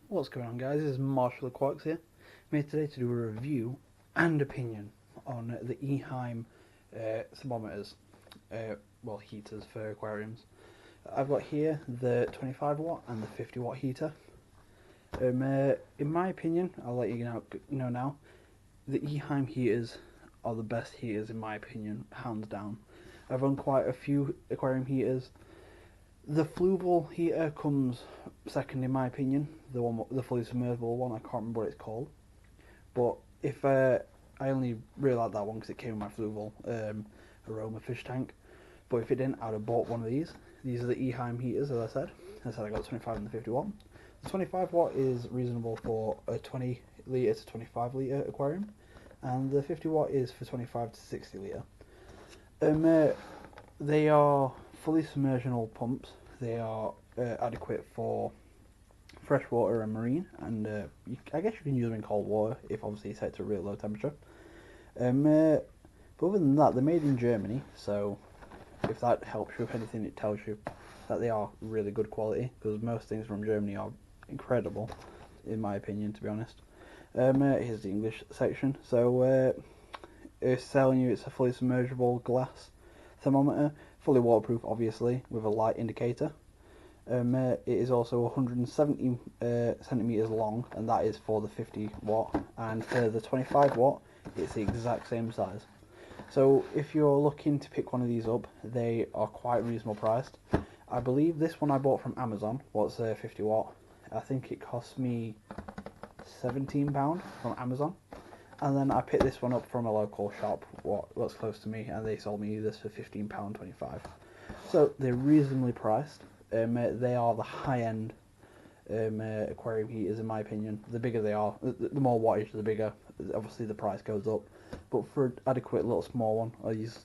What's going on, guys? This is Marshall the Quarks here. I'm here today to do a review and opinion on the Eheim thermometers, heaters for aquariums. I've got here the 25 watt and the 50 watt heater. In my opinion, I'll let you know now, the Eheim heaters are the best heaters in my opinion, hands down. I've run quite a few aquarium heaters. The Fluval heater comes second in my opinion. The fully submersible one, I can't remember what it's called. But if I only really like that one because it came with my Fluval aroma fish tank. But if it didn't, I'd have bought one of these. These are the Eheim heaters, as I said. I got the 25 and the 50 watt. The 25 watt is reasonable for a 20 litre to 25 litre aquarium, and the 50 watt is for 25 to 60 litre. They are fully submersible pumps. They are adequate for freshwater and marine, and I guess you can use them in cold water if obviously set to a real low temperature. But other than that, they're made in Germany, so if that helps you with anything, it tells you that they are really good quality, because most things from Germany are incredible, in my opinion, to be honest. Here's the English section. So it's telling you it's a fully submersible glass thermometer, fully waterproof obviously, with a light indicator. It is also 170 centimeters long, and that is for the 50 watt, and for the 25 watt it's the exact same size. So if you're looking to pick one of these up, they are quite reasonable priced. I believe this one I bought from Amazon was 50 watt. I think it cost me £17 from Amazon, and then I picked this one up from a local shop what's close to me, and they sold me this for £15.25. So they're reasonably priced. They are the high-end aquarium heaters in my opinion. The bigger they are, the more wattage, the bigger obviously the price goes up. But for an adequate little small one,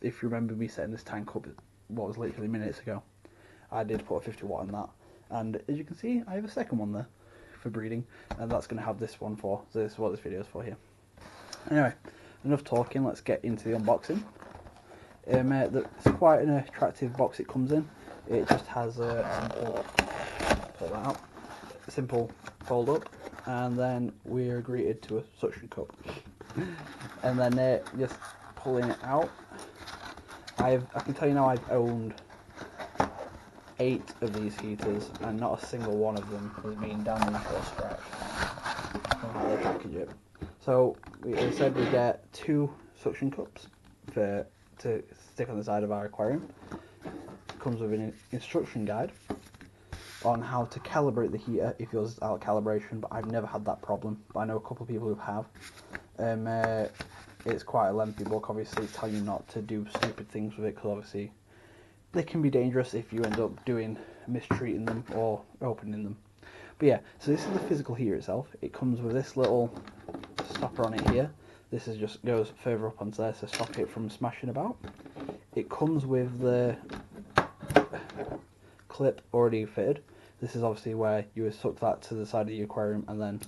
if you remember me setting this tank up what was literally minutes ago, I did put a 50 watt in that, and as you can see I have a second one there for breeding, and that's going to have this one for, so this is what this video is for here. Anyway, enough talking, let's get into the unboxing. It's quite an attractive box it comes in. It just has a simple, pull that out, simple fold up, and then we're greeted to a suction cup. And then just pulling it out, I can tell you now I've owned 8 of these heaters, and not a single one of them has been damaged or scratched from how they package it. So we said we get 2 suction cups to stick on the side of our aquarium. It comes with an instruction guide on how to calibrate the heater if yours is out of calibration, but I've never had that problem, but I know a couple of people who have. It's quite a lengthy book, obviously telling you not to do stupid things with it, because obviously they can be dangerous if you end up mistreating them or opening them. But yeah, so this is the physical heater itself. It comes with this little stopper on it here. This just goes further up onto there to stop it from smashing about. It comes with the clip already fitted. This is obviously where you would suck that to the side of the aquarium and then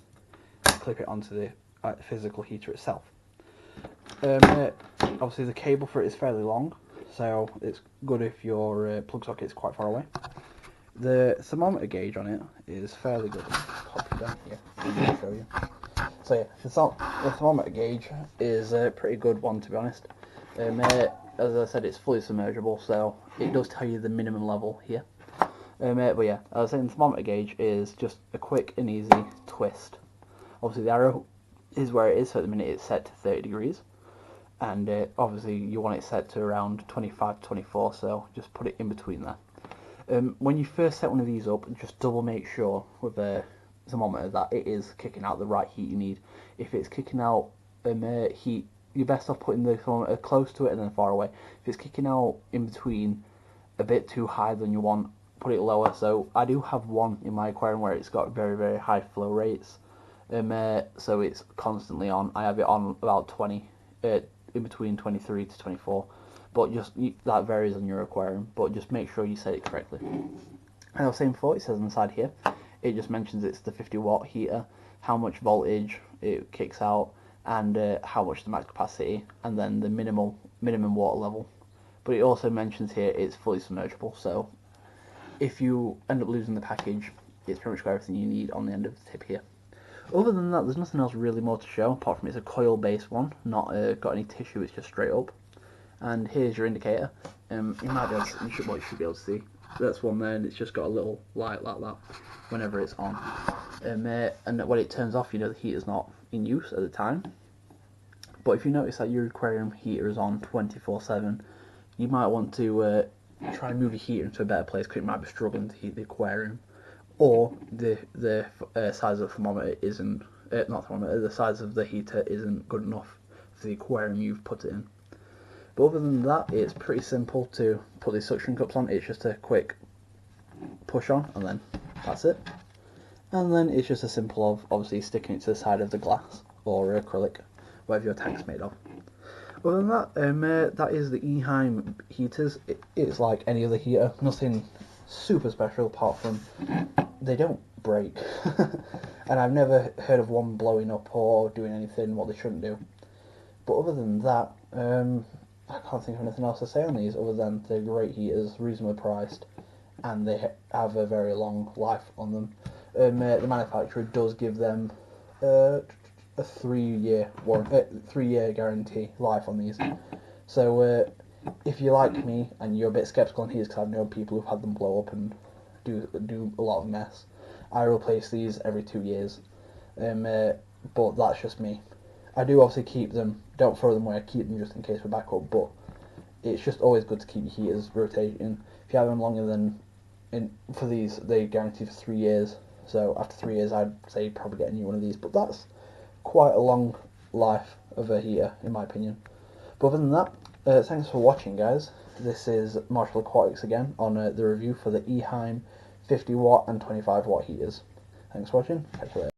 clip it onto the physical heater itself. Obviously the cable for it is fairly long, so it's good if your plug socket is quite far away. The thermometer gauge on it is fairly good. Pop it down here, I'll show you. So yeah, the thermometer gauge is a pretty good one, to be honest. As I said, it's fully submersible, so it does tell you the minimum level here. But yeah, as I was saying, the thermometer gauge is just a quick and easy twist. Obviously the arrow is where it is, so at the minute it's set to 30 degrees. And obviously you want it set to around 25 to 24, so just put it in between there. When you first set one of these up, just double make sure with the thermometer that it is kicking out the right heat you need. If it's kicking out heat, you're best off putting the thermometer close to it and then far away. If it's kicking out in between a bit too high than you want, put it lower. So I do have one in my aquarium where it's got very, very high flow rates, so it's constantly on. I have it on about 20, in between 23 to 24, but that varies on your aquarium, but just make sure you set it correctly. And I was saying before, it says on the side here, it just mentions it's the 50 watt heater, how much voltage it kicks out, and how much the max capacity, and then the minimum water level. But it also mentions here it's fully submersible, so if you end up losing the package, it's pretty much got everything you need on the end of the tip here. Other than that, there's nothing else really more to show, apart from it's a coil-based one, not got any tissue, it's just straight up. And here's your indicator. You might be able to, you should be able to see. That's one there, and it's just got a little light like that whenever it's on. And when it turns off, you know the heater's not in use at the time. But if you notice that your aquarium heater is on 24/7, you might want to try and move your heater into a better place because it might be struggling to heat the aquarium, or the size of the thermometer isn't not thermometer. The size of the heater isn't good enough for the aquarium you've put it in. But other than that, it's pretty simple to put these suction cups on. It's just a quick push on, and then that's it. And then it's just a simple of obviously sticking it to the side of the glass or acrylic, whatever your tank's made of. Other than that, that is the Eheim heaters. It's like any other heater, nothing super special apart from they don't break. And I've never heard of one blowing up or doing anything what they shouldn't do. But other than that, I can't think of anything else to say on these other than they're great heaters, reasonably priced, and they have a very long life on them. The manufacturer does give them a 3-year guarantee life on these. So if you're like me and you're a bit skeptical on heaters, because I've known people who've had them blow up and do a lot of mess, I replace these every 2 years. But that's just me. I do obviously keep them, don't throw them away, I keep them just in case for backup, but it's just always good to keep your heaters rotating. If you have them longer than, for these, they guarantee for 3 years, so after 3 years I'd say probably get a new one of these, but that's quite a long life of a heater in my opinion. But other than that, thanks for watching guys. This is Marshall Aquatics again on the review for the Eheim 50 watt and 25 watt heaters. Thanks for watching, catch you later.